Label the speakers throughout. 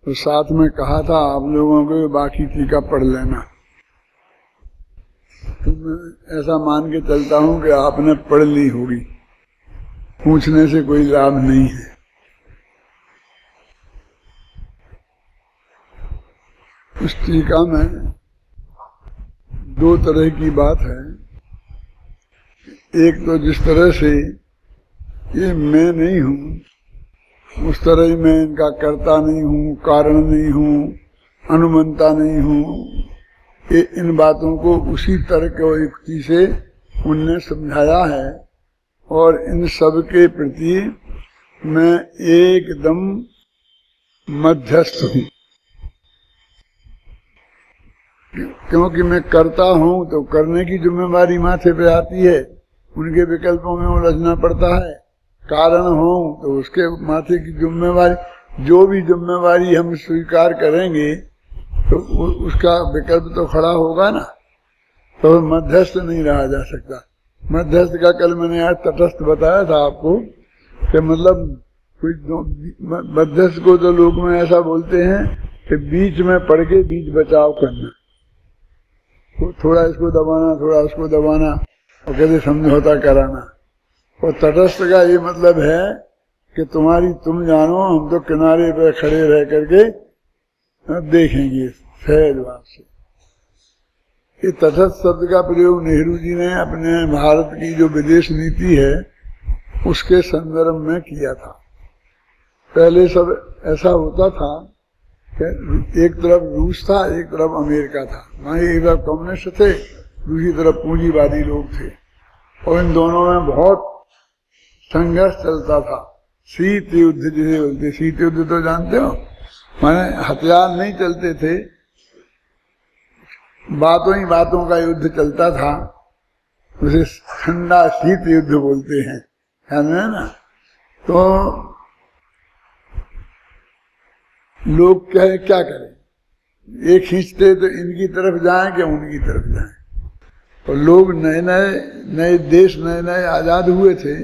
Speaker 1: तो साथ में कहा था आप लोगों को बाकी टीका पढ़ लेना। तो मैं ऐसा मान के चलता हूं कि आपने पढ़ ली होगी, पूछने से कोई लाभ नहीं है। इस टीका में दो तरह की बात है। एक तो जिस तरह से ये मैं नहीं हूं, उस तरह ही मैं इनका कर्ता नहीं हूं, कारण नहीं हूं, अनुमंता नहीं हूं। ये इन बातों को उसी तर्क और युक्ति से उनने समझाया है और इन सब के प्रति मैं एकदम मध्यस्थ हूं। क्योंकि मैं करता हूं तो करने की जिम्मेवारी माथे पे आती है, उनके विकल्पों में उलझना पड़ता है। कारण हो तो उसके माथे की जिम्मेवारी, जो भी जिम्मेवारी हम स्वीकार करेंगे तो उसका विकल्प तो खड़ा होगा ना। तो मध्यस्थ नहीं रहा जा सकता। मध्यस्थ का कल मैंने आज तटस्थ बताया था आपको कि मतलब कोई मध्यस्थ को तो लोग में ऐसा बोलते हैं कि बीच में पड़ के बीच बचाव करना, थोड़ा इसको दबाना थोड़ा उसको दबाना और कहते समझौता कराना। और तटस्थ का ये मतलब है कि तुम्हारी तुम जानो, हम तो किनारे पे खड़े रह करके देखेंगे सहज भाव से। ये तटस्थ शब्द का प्रयोग नेहरू जी ने अपने भारत की जो विदेश नीति है उसके संदर्भ में किया था। पहले सब ऐसा होता था कि एक तरफ रूस था, एक तरफ अमेरिका था। वहाँ एक तरफ कम्युनिस्ट थे, दूसरी तरफ पूंजीवादी लोग थे और इन दोनों में बहुत संघर्ष चलता था। शीत युद्ध जिसे बोलते, शीत युद्ध तो जानते हो, माने हथियार नहीं चलते थे, बातों ही बातों का युद्ध चलता था। उसे ठंडा शीत युद्ध बोलते हैं, है ना। तो लोग क्या करें, ये खींचते तो इनकी तरफ जाएं कि उनकी तरफ जाएं। और लोग नए देश नए आजाद हुए थे,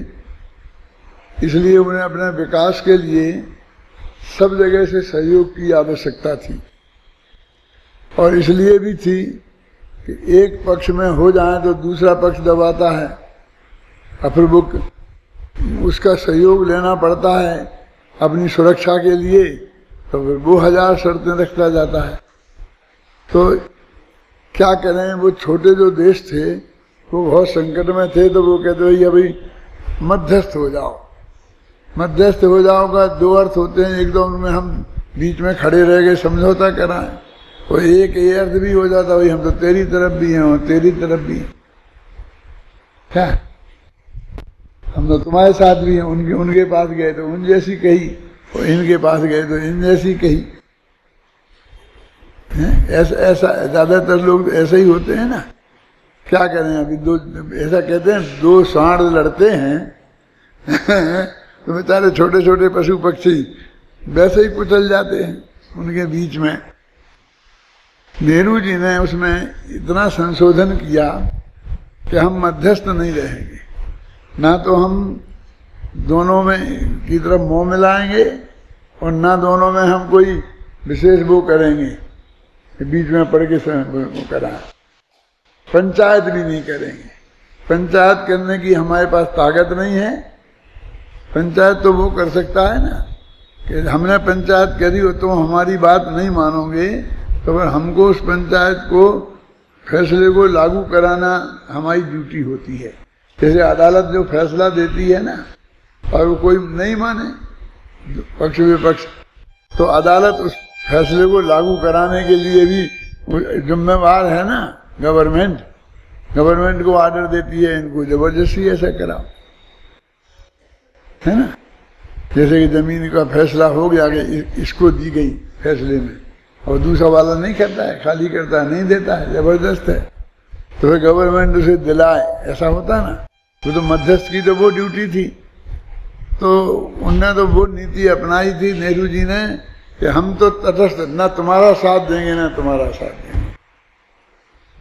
Speaker 1: इसलिए उन्हें अपने विकास के लिए सब जगह से सहयोग की आवश्यकता थी। और इसलिए भी थी कि एक पक्ष में हो जाए तो दूसरा पक्ष दबाता है और फिर वो उसका सहयोग लेना पड़ता है अपनी सुरक्षा के लिए, तो फिर वो हजार शर्तें रखता जाता है। तो क्या करें, वो छोटे जो देश थे वो बहुत संकट में थे, तो वो कहते भैया भाई मध्यस्थ हो जाओ। मध्यस्थ हो जाओ का दो अर्थ होते हैं, एक तो उनमें हम बीच में खड़े रह गए समझौता कराएं, और एक ये अर्थ भी हो जाता भाई हम तो तेरी तरफ भी हैं और तेरी तरफ भी हैं, क्या हम तो तुम्हारे साथ भी हैं। उनके पास गए तो उन जैसी कही और इनके पास गए तो इन जैसी कही। ऐसा ज्यादातर लोग ऐसे ही होते हैं ना। क्या करें, अभी दो ऐसा कहते हैं, दो सांड लड़ते हैं तो बेचारे छोटे छोटे पशु पक्षी वैसे ही कुचल जाते हैं उनके बीच में। नेहरू जी ने उसमें इतना संशोधन किया कि हम मध्यस्थ नहीं रहेंगे, ना तो हम दोनों में की तरफ मुंह मिलाएंगे और ना दोनों में हम कोई विशेष वो करेंगे कि बीच में पड़ के वो कराएं। पंचायत भी नहीं करेंगे, पंचायत करने की हमारे पास ताकत नहीं है। पंचायत तो वो कर सकता है ना कि हमने पंचायत करी हो तो हमारी बात नहीं मानोगे, तो फिर हमको उस पंचायत को फैसले को लागू कराना हमारी ड्यूटी होती है। जैसे अदालत जो फैसला देती है ना और वो कोई नहीं माने पक्ष विपक्ष, तो अदालत उस फैसले को लागू कराने के लिए भी जिम्मेवार है ना। गवर्नमेंट को आर्डर देती है इनको जबरदस्ती ऐसा कराओ, है ना। जैसे कि जमीन का फैसला हो गया कि इसको दी गई फैसले में और दूसरा वाला नहीं करता है, खाली करता है, नहीं देता है, जबरदस्त है, तो फिर गवर्नमेंट उसे दिलाए, ऐसा होता है ना। तो मध्यस्थ की तो वो ड्यूटी थी, तो उनने तो वो नीति अपनाई थी नेहरू जी ने कि हम तो तटस्थ, ना तुम्हारा साथ देंगे ना तुम्हारा साथ देंगे।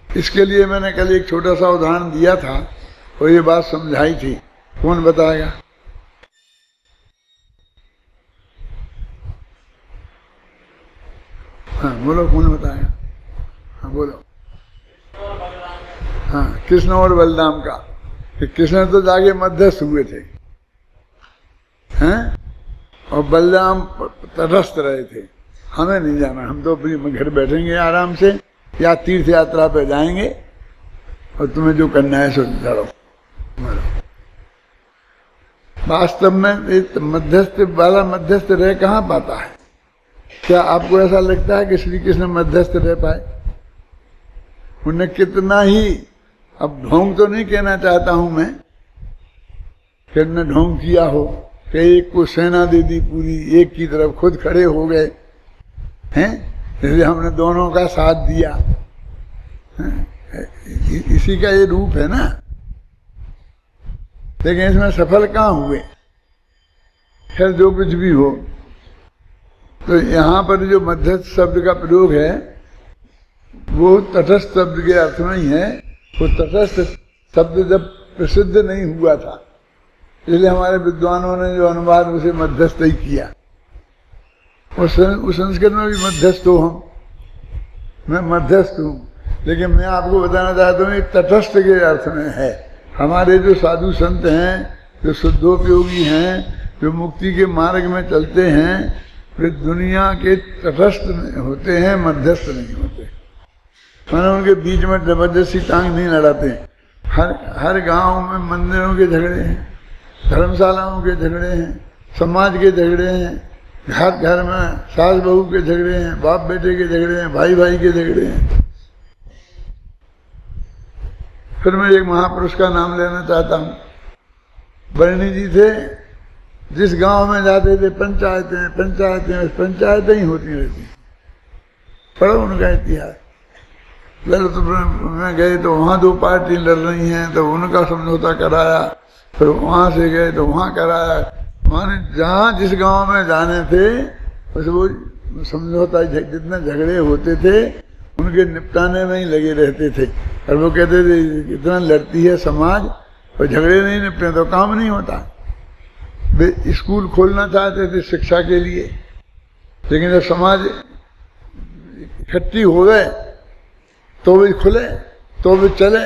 Speaker 1: इसके लिए मैंने कल एक छोटा सा उदाहरण दिया था और ये बात समझाई थी। कौन बताएगा? हाँ बोलो, कौन बताएगा? हाँ बोलो। हाँ, कृष्ण और बलराम का, कि कृष्ण तो जाके मध्यस्थ हुए थे हैं, और बलराम तटस्थ रहे थे। हमें नहीं जाना, हम तो अपने घर बैठेंगे आराम से, या तीर्थ यात्रा पे जाएंगे, और तुम्हें जो करना है सो करो मरो। वास्तव में मध्यस्थ वाला मध्यस्थ रह कहाँ पाता है? क्या आपको ऐसा लगता है कि श्री कृष्ण मध्यस्थ रह पाए? उन्हें कितना ही, अब ढोंग तो नहीं कहना चाहता हूं मैं कि उन्होंने ढोंग किया हो कि एक को सेना दे दी पूरी, एक की तरफ खुद खड़े हो गए हैं, जैसे हमने दोनों का साथ दिया है? इसी का ये रूप है ना। लेकिन इसमें सफल कहाँ हुए? खैर जो कुछ भी हो, तो यहाँ पर जो मध्यस्थ शब्द का प्रयोग है वो तटस्थ शब्द के अर्थ में ही है। वो तटस्थ शब्द जब प्रसिद्ध नहीं हुआ था, इसलिए हमारे विद्वानों ने जो अनुवाद उसे मध्यस्थ ही किया। उस संस्कृत में भी मध्यस्थ हो हम, मैं मध्यस्थ हूँ, लेकिन मैं आपको बताना चाहता हूँ तटस्थ के अर्थ में है। हमारे जो साधु संत हैं, जो शुद्धोपयोगी हैं, जो मुक्ति के मार्ग में चलते हैं, वे दुनिया के तटस्थ होते हैं, मध्यस्थ नहीं होते। मैंने उनके बीच में जबरदस्ती टांग नहीं लड़ाते। हर गांव में मंदिरों के झगड़े हैं, धर्मशालाओं के झगड़े हैं, समाज के झगड़े हैं, घर घर में सास बहू के झगड़े हैं, बाप बेटे के झगड़े हैं, भाई भाई के झगड़े हैं। फिर मैं एक महापुरुष का नाम लेना चाहता हूँ। बरनी जी थे, जिस गांव में जाते थे पंचायतें पंचायतें पंचायतें ही होती रहती। पढ़ो उनका इतिहास। ललितपुर में गए तो वहाँ दो पार्टी लड़ रही हैं, तो उनका समझौता कराया। फिर वहाँ से गए तो वहाँ कराया। माने जहाँ जिस गांव में जाने थे बस वो समझौता, जितने झगड़े होते थे उनके निपटाने में ही लगे रहते थे। और वो कहते थे इतना लड़ती है समाज, और झगड़े नहीं निपटे तो काम नहीं होता। वे स्कूल खोलना चाहते थे शिक्षा के लिए, लेकिन जब समाज इकट्ठी हो गए तो वे खुले, तो वे चले,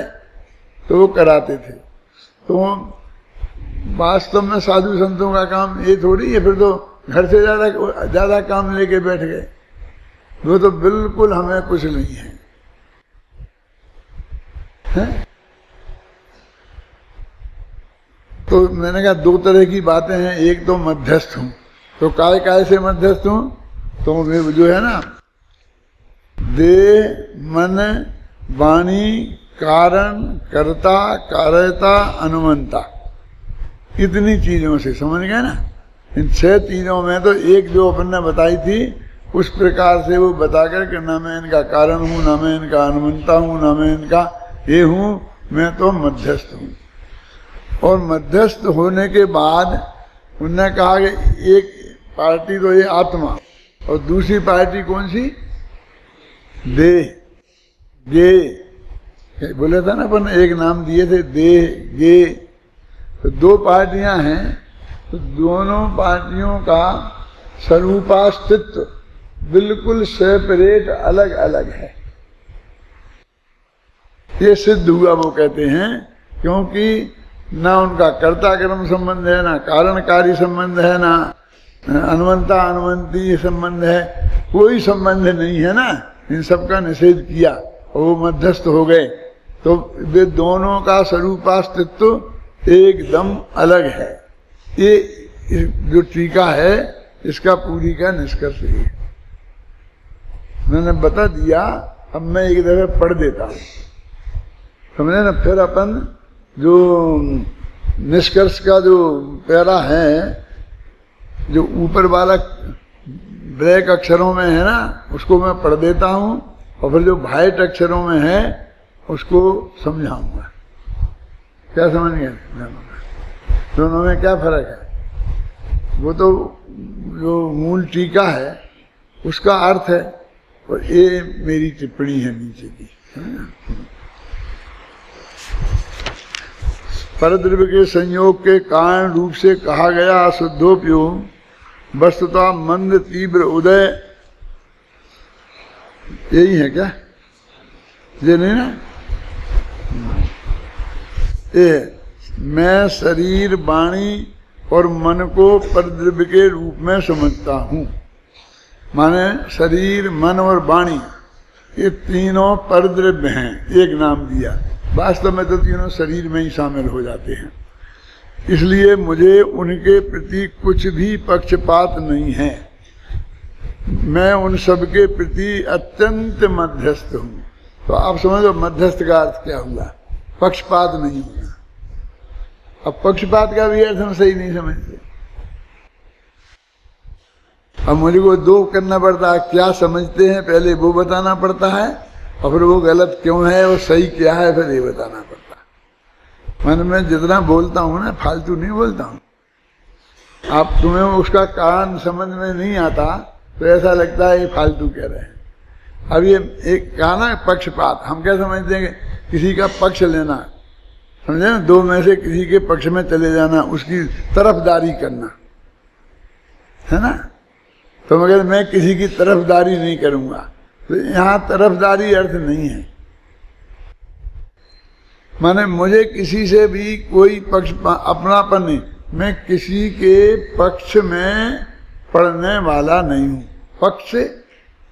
Speaker 1: तो वो कराते थे। तो वास्तव में साधु संतों का काम ये थोड़ी है, फिर तो घर से ज्यादा काम लेके बैठ गए। वो तो बिल्कुल हमें कुछ नहीं है, हैं? तो मैंने कहा दो तरह की बातें हैं। एक तो मध्यस्थ हूं, तो काय काय से मध्यस्थ हूं? तो जो है ना, देह मन वाणी कारण कर्ता कार्यता अनुमंता, इतनी चीजों से समझ गए ना। इन 6 चीजों में तो एक जो अपन ने बताई थी उस प्रकार से वो बताकर के ना मैं इनका कारण हूँ, ना मैं इनका अनुमंता हूँ, ना मैं इनका ये हूँ, मैं तो मध्यस्थ हूँ। और मध्यस्थ होने के बाद उन्होंने कहा कि एक पार्टी तो ये आत्मा, और दूसरी पार्टी कौन सी? देह गे। बोले था ना अपन, एक नाम दिए थे देह गे। तो 2 पार्टियां हैं, तो दोनों पार्टियों का स्वरूपास्तित्व बिल्कुल सेपरेट अलग अलग है। ये सिद्ध हुआ वो कहते हैं, क्योंकि ना उनका कर्ता कर्म संबंध है, ना कारणकारी संबंध है, ना अनुमंता अनुमंती संबंध है, कोई संबंध नहीं है ना। इन सब का निषेध किया और वो मध्यस्थ हो गए। तो वे दोनों का स्वरूपास्तित्व एकदम अलग है। ये जो टीका है इसका पूरी का निष्कर्ष है। मैंने बता दिया, अब मैं एक दफे पढ़ देता हूँ, समझे ना। फिर अपन जो निष्कर्ष का जो पैरा है, जो ऊपर वाला ब्लैक अक्षरों में है ना, उसको मैं पढ़ देता हूँ, और फिर जो व्हाइट अक्षरों में है उसको समझाऊंगा। क्या समझ गए? दोनों में क्या फर्क है? वो तो जो मूल टीका है उसका अर्थ है, और ये मेरी टिप्पणी है नीचे की। परद्रव्य के संयोग के कारण रूप से कहा गया अशुद्धोपयोग वस्तुतः मंद तीव्र उदय यही है क्या? ये नहीं ना? ये मैं शरीर, वाणी और मन को परद्रव्य के रूप में समझता हूँ। माने शरीर, मन और वाणी ये तीनों परद्रव्य हैं, एक नाम दिया। वास्तव में तो तीनों शरीर में ही शामिल हो जाते हैं। इसलिए मुझे उनके प्रति कुछ भी पक्षपात नहीं है। मैं उन सब के प्रति अत्यंत मध्यस्थ हूँ। तो आप समझो मध्यस्थ का अर्थ क्या हुआ? पक्षपात नहीं होना। अब पक्षपात का भी अर्थ हम सही नहीं समझते। अब मुझे को दो करना पड़ता है, क्या समझते हैं पहले वो बताना पड़ता है, और फिर वो गलत क्यों है और सही क्या है फिर ये बताना पड़ता है। मैं जितना बोलता हूँ ना, फालतू नहीं बोलता हूँ। आप तुम्हें उसका कारण समझ में नहीं आता तो ऐसा लगता है ये फालतू कह रहे हैं। अब ये एक कहा ना पक्षपात, हम क्या समझते हैं कि किसी का पक्ष लेना, समझे ना, दो में से किसी के पक्ष में चले जाना, उसकी तरफदारी करना, है ना। तो मगर मैं किसी की तरफदारी नहीं करूंगा, तो यहाँ तरफदारी अर्थ नहीं है। माने मुझे किसी से भी कोई पक्ष अपनापन नहीं, मैं किसी के पक्ष में पढ़ने वाला नहीं हूँ। पक्ष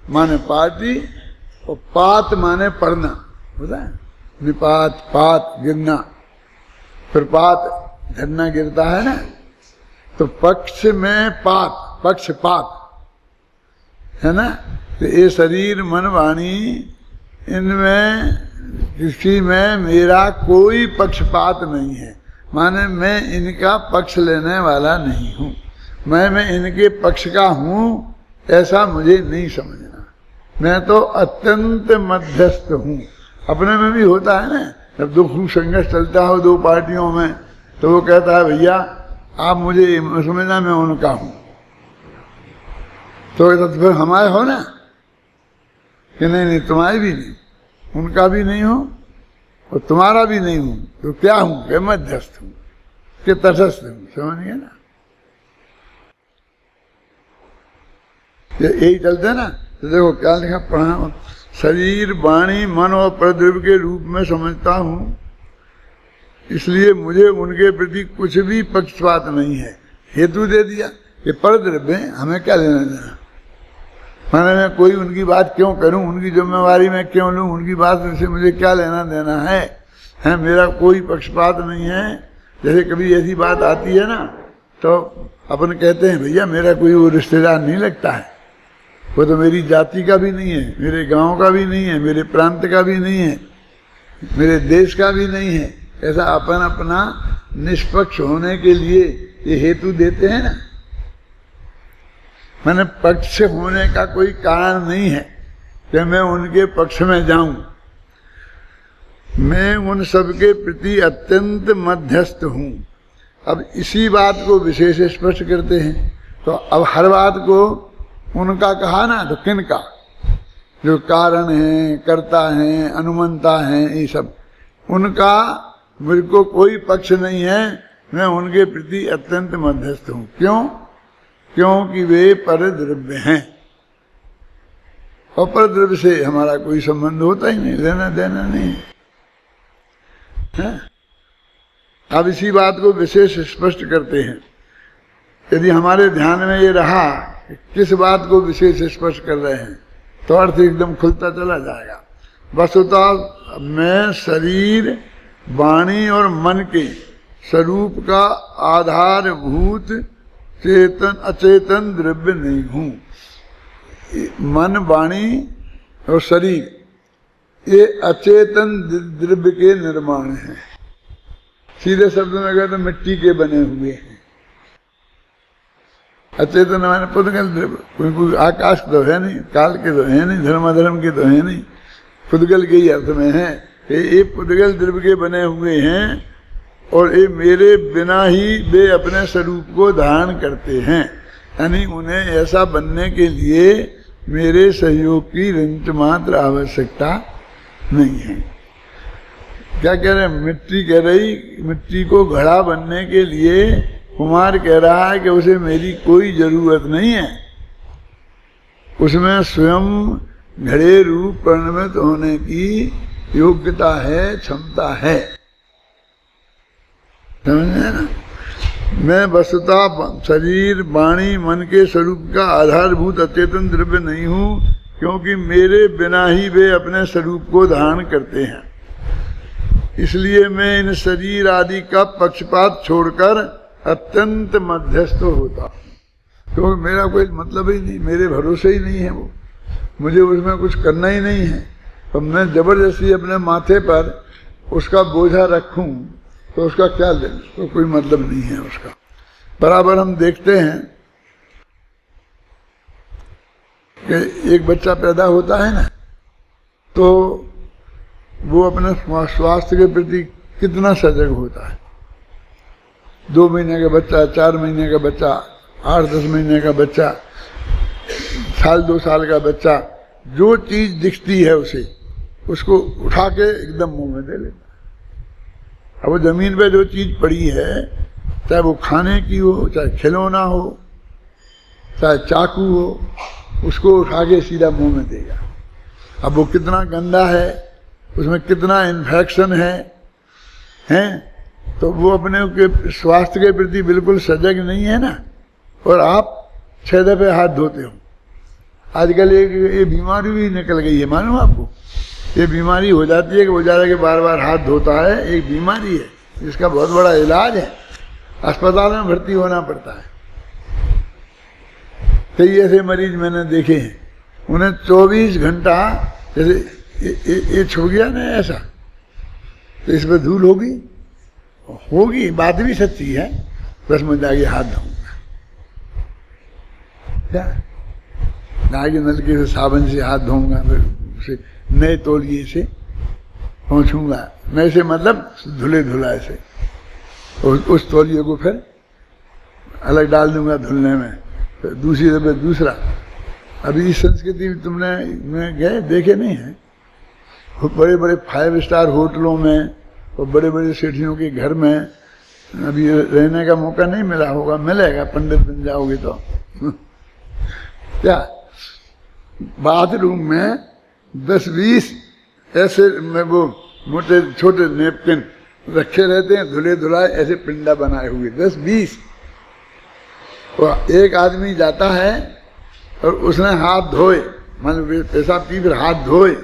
Speaker 1: माने पार्टी और पात माने पढ़ना, होता है निपात, पात गिरना, फिर पात झरना गिरता है ना। तो पक्ष में पात, पक्षपात है ना। तो ये शरीर, मन, वाणी, इनमें किसी में मेरा कोई पक्षपात नहीं है। माने मैं इनका पक्ष लेने वाला नहीं हूँ। मैं इनके पक्ष का हूँ ऐसा मुझे नहीं समझना। मैं तो अत्यंत मध्यस्थ हूँ। अपने में भी होता है ना, जब दुख संघर्ष चलता हो दो पार्टियों में, तो वो कहता है भैया आप मुझे समझना मैं उनका हूँ। तो फिर हमारे हो ना कि नहीं तुम्हारी भी नहीं, उनका भी नहीं हो और तुम्हारा भी नहीं हूँ, तो क्या हूँ? कि मध्यस्थ हूँ, कि तटस्थ हूँ। समझ गए ना? यही चलते ना। तो देखो क्या लिखा पढ़ा, शरीर, वाणी, मन और परद्रव्य के रूप में समझता हूँ, इसलिए मुझे उनके प्रति कुछ भी पक्षपात नहीं है। हेतु दे दिया कि परद्रव्य हमें क्या लेना देना। माने मैं कोई उनकी बात क्यों करूं, उनकी जिम्मेवारी मैं क्यों लूं, उनकी बात से मुझे क्या लेना देना है मेरा कोई पक्षपात नहीं है। जैसे कभी ऐसी बात आती है ना, तो अपन कहते हैं भैया मेरा कोई वो रिश्तेदार नहीं लगता है, वो तो मेरी जाति का भी नहीं है, मेरे गांव का भी नहीं है, मेरे प्रांत का भी नहीं है, मेरे देश का भी नहीं है। ऐसा अपन अपना निष्पक्ष होने के लिए ये हेतु देते हैं ना। मैंने पक्ष होने का कोई कारण नहीं है कि मैं उनके पक्ष में जाऊं। मैं उन सबके प्रति अत्यंत मध्यस्थ हूं। अब इसी बात को विशेष स्पष्ट करते हैं। तो अब हर बात को उनका कहा ना, तो किन का? जो कारण है, कर्ता है, अनुमंता है, ये सब उनका मुझे को कोई पक्ष नहीं है। मैं उनके प्रति अत्यंत मध्यस्थ हूं। क्यों? क्योंकि वे परद्रव्य हैं और परद्रव्य से हमारा कोई संबंध होता ही नहीं, लेना देना नहीं है। अब इसी बात को विशेष स्पष्ट करते हैं। यदि हमारे ध्यान में ये रहा किस बात को विशेष स्पष्ट कर रहे हैं, तो अर्थ एकदम खुलता चला जाएगा। वस्तुतः मैं शरीर, वाणी और मन के स्वरूप का आधारभूत चेतन अचेतन द्रव्य नहीं हूँ। मन, वाणी और शरीर ये अचेतन द्रव्य के निर्माण हैं। सीधे शब्द में कहे तो मिट्टी के बने हुए हैं। अचेतन माने पुद्गल द्रव्य, कोई आकाश तो है नहीं, काल के तो है नहीं, धर्माधर्म के तो है नहीं, पुद्गल के ही अर्थ में है कि ये पुद्गल द्रव्य के बने हुए हैं और ये मेरे बिना ही वे अपने स्वरूप को धारण करते हैं। यानी उन्हें ऐसा बनने के लिए मेरे सहयोग की रंच मात्र आवश्यकता नहीं है। क्या कह रहे हैं? मिट्टी कह रही, मिट्टी को घड़ा बनने के लिए कुमार कह रहा है कि उसे मेरी कोई जरूरत नहीं है। उसमें स्वयं घड़े रूप परिणमित होने की योग्यता है, क्षमता है। समझे ना? मैं वस्तुतः शरीर, वाणी, मन के स्वरूप का आधारभूत अचेतन द्रव्य नहीं हूँ, क्योंकि मेरे बिना ही वे अपने स्वरूप को धारण करते हैं। इसलिए मैं इन शरीर आदि का पक्षपात छोड़कर अत्यंत मध्यस्थ होता, क्योंकि मेरा कोई मतलब ही नहीं, मेरे भरोसे ही नहीं है वो, मुझे उसमें कुछ करना ही नहीं है। तो मैं जबरदस्ती अपने माथे पर उसका बोझा रखूं तो उसका क्या लेना, तो कोई मतलब नहीं है उसका। बराबर हम देखते हैं कि एक बच्चा पैदा होता है ना, तो वो अपने स्वास्थ्य के प्रति कितना सजग होता है। 2 महीने का बच्चा, 4 महीने का बच्चा, 8-10 महीने का बच्चा, 1-2 साल का बच्चा, जो चीज दिखती है उसे, उसको उठा के एकदम मुंह में दे लेता। अब वो जमीन पे जो चीज पड़ी है, चाहे वो खाने की हो, चाहे खिलौना हो, चाहे चाकू हो, उसको उठा के सीधा मुंह में देगा। अब वो कितना गंदा है, उसमें कितना इन्फेक्शन है, तो वो अपने के स्वास्थ्य के प्रति बिल्कुल सजग नहीं है ना। और आप 6 दफे हाथ धोते हो। आजकल ये बीमारी भी निकल गई है, मालूम आपको? ये बीमारी हो जाती है कि वो ज़्यादा के बार बार हाथ धोता है, एक बीमारी है, इसका बहुत बड़ा इलाज है, अस्पताल में भर्ती होना पड़ता है। कई ऐसे मरीज मैंने देखे हैं, उन्हें 24 घंटा, जैसे ये छू गया ना ऐसा, तो इस पर धूल होगी, बात भी सच्ची है, बस मैं जाके हाथ धोऊंगा, क्या जाके नलके से साबुन से हाथ धोऊंगा, फिर उसे नए तौलिए से पहुँचूंगा, नए से मतलब धुले धुलाए से, उस तौलिए को फिर अलग डाल दूंगा धुलने में, फिर दूसरी दफे दूसरा। अभी इस संस्कृति में तुमने में गए देखे नहीं है? बड़े बड़े 5 स्टार होटलों में और बड़े बड़े सेठियों के घर में अभी रहने का मौका नहीं मिला होगा, मिलेगा पंडित बन जाओगे तो। क्या बाथरूम में 10-20 ऐसे में वो मोटे छोटे नेपकिन रखे रहते हैं, धुले धुलाए ऐसे पिंडा बनाए हुए 10-20। और एक आदमी जाता है और उसने हाथ धोए, मान लो पेशाब की, फिर हाथ धोए,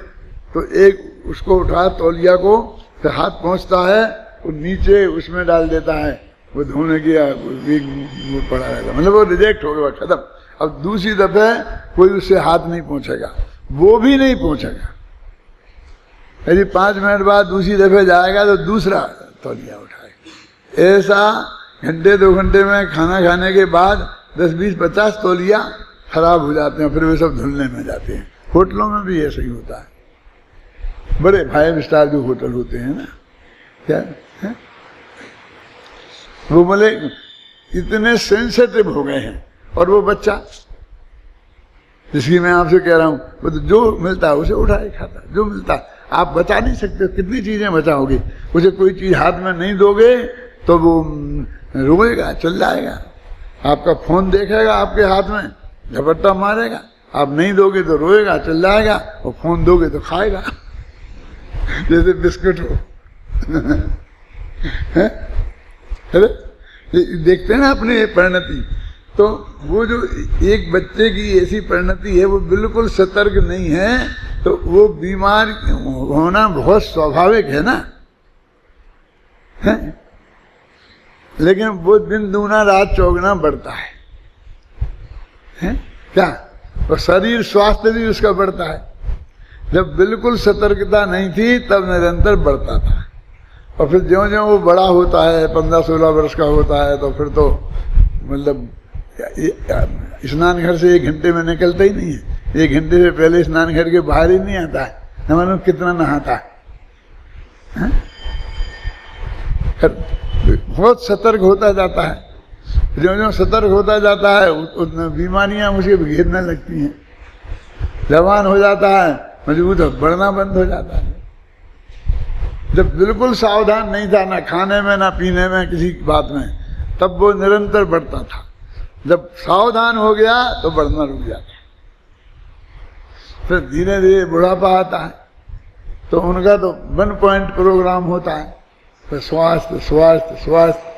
Speaker 1: तो एक उसको उठा तौलिया को, फिर हाथ पहुंचता है और नीचे उसमें डाल देता है, वो धोने की वो पड़ा रहेगा, मतलब वो रिजेक्ट हो गया, खत्म। अब दूसरी दफे कोई उससे हाथ नहीं पहुंचेगा, वो भी नहीं पहुंचेगा। यदि 5 मिनट बाद दूसरी दफे जाएगा तो दूसरा तौलिया उठाएगा। ऐसा घंटे 2 घंटे में खाना खाने के बाद 10-20-50 तौलिया खराब हो जाते हैं, फिर वे सब धुलने में जाते हैं। होटलों में भी ऐसा ही होता है, बड़े 5 स्टार जो होटल होते हैं ना, क्या है? वो बोले इतने सेंसिटिव हो गए हैं। और वो बच्चा जिसकी मैं आपसे कह रहा हूँ, वो तो जो मिलता है उसे उठाए खाता, जो मिलता है। आप बचा नहीं सकते, कितनी चीजें बचाओगे, उसे कोई चीज हाथ में नहीं दोगे तो वो रोएगा, चल जाएगा। आपका फोन देखेगा आपके हाथ में, झपट्टा मारेगा, आप नहीं दोगे तो रोएगा, चल जाएगा, और फोन दोगे तो खाएगा जैसे बिस्कुट हो। देखते हैं ना अपने परिणति। तो वो जो एक बच्चे की ऐसी परिणति है, वो बिल्कुल सतर्क नहीं है, तो वो बीमार होना बहुत स्वाभाविक है ना, है? लेकिन वो दिन दूना रात चौगुना बढ़ता है क्या? और शरीर स्वास्थ्य भी उसका बढ़ता है। जब बिल्कुल सतर्कता नहीं थी तब निरंतर बढ़ता था, और फिर ज्यों-ज्यों वो बड़ा होता है, 15-16 वर्ष का होता है, तो फिर तो मतलब स्नान घर से 1 घंटे में निकलता ही नहीं है। 1 घंटे से पहले स्नान घर के बाहर ही नहीं आता है, न मालूम कितना नहाता है। बहुत सतर्क होता जाता है, ज्यों-ज्यों सतर्क होता जाता है उतनी बीमारियां मुझे घेरने लगती हैं। जवान हो जाता है, मजबूत बढ़ना बंद हो जाता है। जब बिल्कुल सावधान नहीं था, ना खाने में ना पीने में, किसी बात में, तब वो निरंतर बढ़ता था। जब सावधान हो गया तो बढ़ना रुक जाता। फिर धीरे धीरे बुढ़ापा आता है, तो उनका तो 1 पॉइंट प्रोग्राम होता है, तो स्वास्थ्य स्वास्थ्य स्वास्थ्य,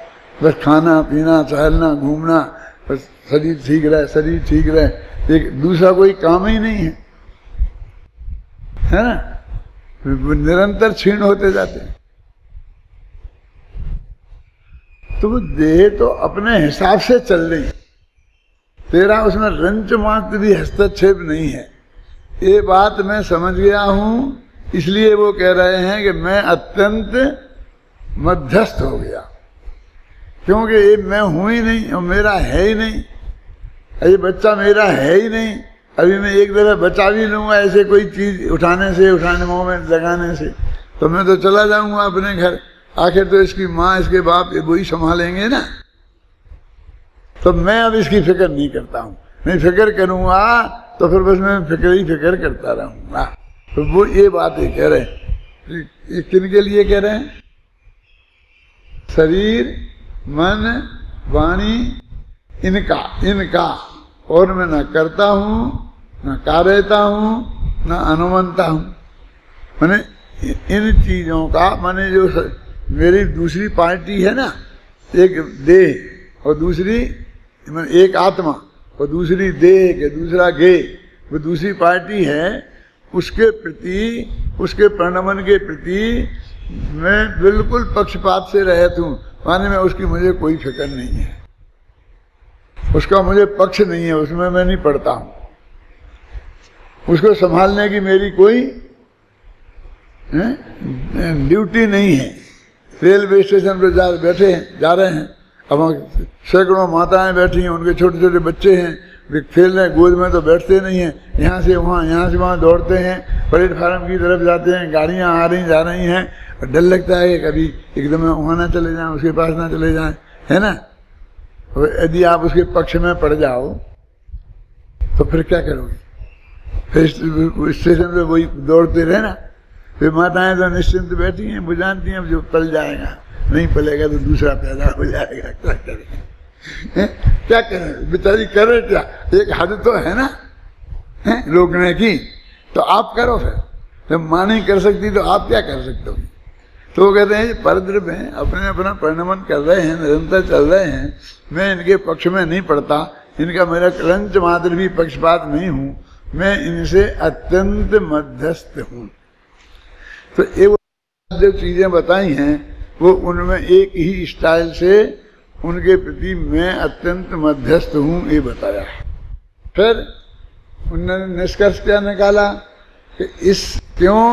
Speaker 1: बस खाना पीना टहलना घूमना, बस शरीर ठीक रहे शरीर ठीक रहे, एक दूसरा कोई काम ही नहीं है ना, निरंतर क्षीण होते जाते हैं। तो वो देह तो अपने हिसाब से चल रही, तेरा उसमें रंच मात्र भी हस्तक्षेप नहीं है। ये बात मैं समझ गया हूं, इसलिए वो कह रहे हैं कि मैं अत्यंत मध्यस्थ हो गया, क्योंकि ये मैं हूं ही नहीं और मेरा है ही नहीं, ये बच्चा मेरा है ही नहीं। अभी मैं एक दफा बचा भी लूंगा ऐसे कोई चीज उठाने मुंह में लगाने से, तो मैं तो चला जाऊंगा अपने घर, आखिर तो इसकी माँ इसके बाप ये वही संभालेंगे ना। तो मैं अब इसकी फिक्र नहीं करता हूँ, नहीं फिक्र करूंगा तो फिर बस मैं फिक्र करता रहूंगा। तो वो ये बातें कह रहे हैं, ये किन के लिए कह रहे हैं? शरीर मन वाणी इनका और मैं न करता हूँ न कार्यता हूँ न अनुमंता हूँ। मैंने इन चीजों का, माने जो मेरी दूसरी पार्टी है ना, एक देह और दूसरी एक आत्मा और दूसरी देह के दूसरा गे, वो दूसरी पार्टी है, उसके प्रति उसके प्रणमन के प्रति मैं बिल्कुल पक्षपात से रहता हूँ, माने में उसकी मुझे कोई फिक्र नहीं है, उसका मुझे पक्ष नहीं है, उसमें मैं नहीं पड़ता हूँ, उसको संभालने की मेरी कोई ड्यूटी नहीं है। रेलवे स्टेशन पर जा रहे हैं, अब सैकड़ों माताएं बैठी हैं, उनके छोटे छोटे बच्चे हैं, वे खेल रहे हैं, गोद में तो बैठते नहीं हैं, यहाँ से वहाँ दौड़ते हैं, प्लेटफार्म की तरफ जाते हैं, गाड़ियाँ आ रही जा रही हैं, और डर लगता है कि कभी एकदम वहाँ ना चले जाएं, उसके पास ना चले जाएं, है ना। यदि आप उसके पक्ष में पड़ जाओ तो फिर क्या करोगे? फिर स्टेशन पे वही दौड़ते रहे ना, फिर माताएं तो निश्चिंत बैठी हैं, वो जानती हैं जो पल जाएगा, नहीं पलेगा तो दूसरा पैदा हो जाएगा, क्या करें? क्या करें बेचारी, करे क्या? एक हद तो है ना रोकने की, तो आप करो फिर, जब माँ नहीं कर सकती तो आप क्या कर सकते हो? तो वो कहते हैं परद्र में अपना परिणमन कर रहे हैं, निरंतर चल रहे हैं, मैं इनके पक्ष में नहीं पड़ता, इनका मेरा क्रंच मात्र भी पक्षपात नहीं हूं, मैं इनसे अत्यंत मध्यस्थ हूं। तो ये जो चीजें बताई हैं वो उनमें एक ही स्टाइल से उनके प्रति मैं अत्यंत मध्यस्थ हूं ये बताया। फिर उन्होंने निष्कर्ष क्या निकाला कि क्यों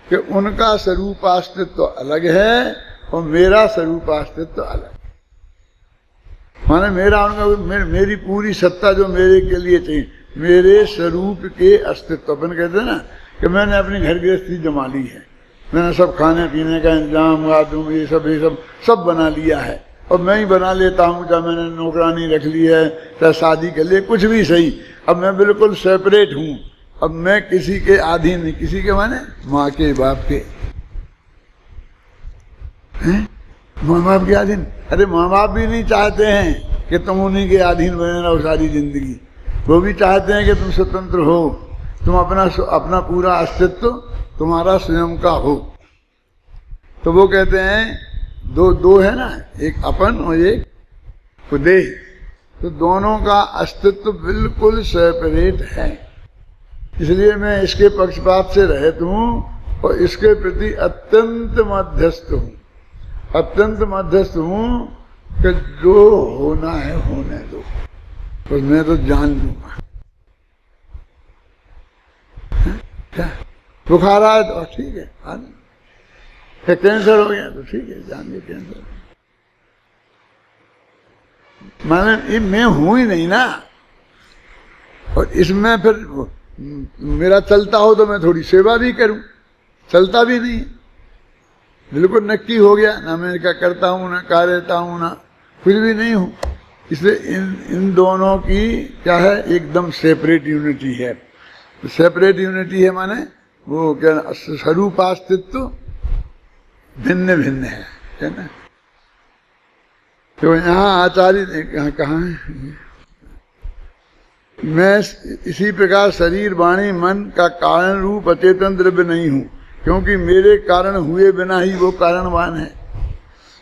Speaker 1: कि उनका स्वरूपास्तित्व अलग है और मेरा स्वरूपास्तित्व अलग। माने मेरा उनका मेरी पूरी सत्ता जो मेरे के लिए चाहिए, मेरे स्वरूप के अस्तित्व, अपन कहते हैं ना कि मैंने अपनी घर गृहस्थी जमा ली है, मैंने सब खाने पीने का इंतजाम ये सब बना लिया है, और मैं ही बना लेता हूँ, चाहे मैंने नौकरानी रख ली है, चाहे शादी कर ली, कुछ भी सही, अब मैं बिल्कुल सेपरेट हूँ, अब मैं किसी के अधीन नहीं, किसी के माने माँ के बाप के, माँ बाप के अधीन। अरे माँ बाप भी नहीं चाहते हैं कि तुम उन्हीं के अधीन बने रहो सारी जिंदगी, वो भी चाहते हैं कि तुम स्वतंत्र हो, तुम अपना पूरा अस्तित्व तुम्हारा स्वयं का हो। तो वो कहते हैं दो है ना, एक अपन और एक देह, तो दोनों का अस्तित्व बिल्कुल सेपरेट है, इसलिए मैं इसके पक्षपात से रहित हूँ और इसके प्रति अत्यंत मध्यस्थ हूँ। अत्यंत मध्यस्थ हूँ कि जो होना है होने दो, तो मैं तो जान लूंगा। क्या बुखार आया तो ठीक है, फिर कैंसर हो गया तो ठीक है, जान ली कैंसर। माने ये मैं हूं ही नहीं ना, और इसमें फिर मेरा चलता हो तो मैं थोड़ी सेवा भी करूं, चलता भी नहीं, बिल्कुल नक्की हो गया, ना मैं क्या करता हूं ना कार्यता हूं ना कुछ भी नहीं हूं। इसलिए इन दोनों की क्या है, एकदम सेपरेट यूनिटी है। सेपरेट यूनिटी है माने वो क्या, स्वरूपास्तित्व भिन्न भिन्न है ना। तो यहाँ आचार्य कहाँ है, मैं इसी प्रकार शरीर वाणी मन का कारण रूप अचेतन द्रव्य नहीं हूँ, क्योंकि मेरे कारण हुए बिना ही वो कारणवान है।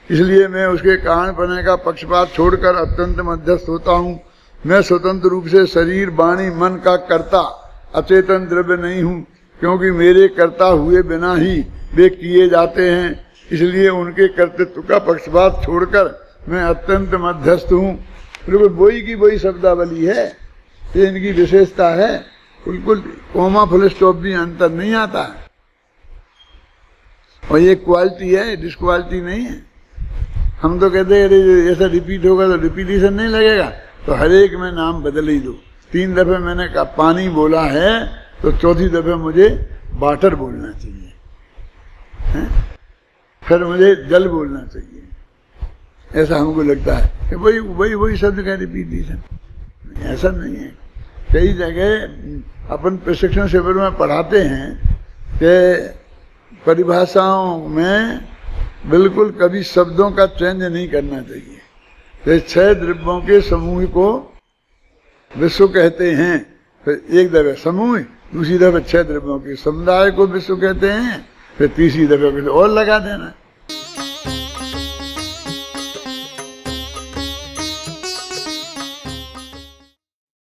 Speaker 1: इसलिए मैं उसके कारण बनने का पक्षपात छोड़कर अत्यंत मध्यस्थ होता हूँ। मैं स्वतंत्र रूप से शरीर वाणी मन का कर्ता अचेतन द्रव्य नहीं हूँ, क्योंकि मेरे कर्ता हुए बिना ही वे किए जाते हैं। इसलिए उनके कर्तृत्व का पक्षपात छोड़कर मैं अत्यंत मध्यस्थ हूँ। बिल्कुल वही की वही शब्दावली है, ये इनकी विशेषता है। बिल्कुल कोमा फुल स्टॉप भी अंतर नहीं आता है, और ये क्वालिटी है, डिसक्वालिटी नहीं है। हम तो कहते हैं अरे ऐसा रिपीट होगा तो रिपीटिशन नहीं लगेगा, तो हर एक में नाम बदल ही दो। 3 दफे मैंने कहा पानी बोला है तो चौथी दफे मुझे वाटर बोलना चाहिए है? फिर मुझे जल बोलना चाहिए। ऐसा हमको लगता है कि वही शब्द का रिपीटिशन, ऐसा नहीं है। कई जगह अपन प्रशिक्षण शिविर में पढ़ाते हैं कि परिभाषाओं में बिल्कुल कभी शब्दों का चेंज नहीं करना चाहिए। तो 6 द्रव्यों के समूह को विश्व कहते हैं, फिर एक दफे समूह, दूसरी दफे 6 द्रव्यों के समुदाय को विश्व कहते हैं, फिर तीसरी दफे और लगा देना।